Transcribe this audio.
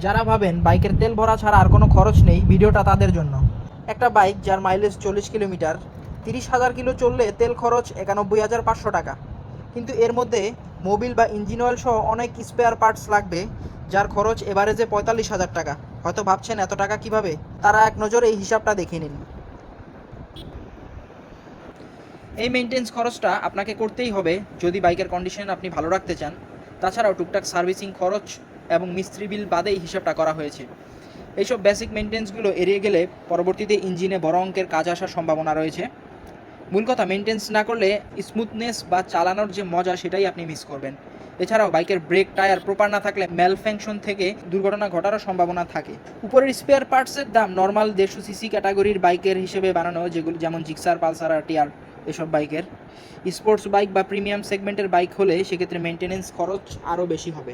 যারা ভাবেন বাইকের তেল ভরা ছাড়া আর কোনো খরচ নেই, ভিডিওটা তাদের জন্য। একটা বাইক যার মাইলেজ 40 কিলোমিটার, 30,000 কিলো চললে তেল খরচ 91,500 টাকা। কিন্তু এর মধ্যে মোবিল বা ইঞ্জিন অয়েল সহ অনেক স্পেয়ার পার্টস লাগবে, যার খরচ এভারেজে 45,000 টাকা। হয়তো ভাবছেন এত টাকা কিভাবে? তারা এক নজরে এই হিসাবটা দেখে নিন। এই মেনটেন্স খরচটা আপনাকে করতেই হবে যদি বাইকের কন্ডিশন আপনি ভালো রাখতে চান। তাছাড়াও টুকটাক সার্ভিসিং খরচ এবং মিস্ত্রি বিল বাদে এই হিসাবটা করা হয়েছে। এইসব বেসিক মেনটেন্সগুলো এড়িয়ে গেলে পরবর্তীতে ইঞ্জিনে বড় অঙ্কের কাজ আসার সম্ভাবনা রয়েছে। মূল কথা, মেনটেন্স না করলে স্মুথনেস বা চালানোর যে মজা সেটাই আপনি মিস করবেন। এছাড়াও বাইকের ব্রেক টায়ার প্রপার না থাকলে ম্যালফ্যাংশন থেকে দুর্ঘটনা ঘটারও সম্ভাবনা থাকে। উপরের স্পেয়ার পার্টসের দাম নর্মাল 150 সিসি ক্যাটাগরির বাইকের হিসেবে বানানো, যেগুলি যেমন জিক্সার, পালসার আর টিআর এসব বাইকের। স্পোর্টস বাইক বা প্রিমিয়াম সেগমেন্টের বাইক হলে সেক্ষেত্রে মেনটেনেন্স খরচ আরও বেশি হবে।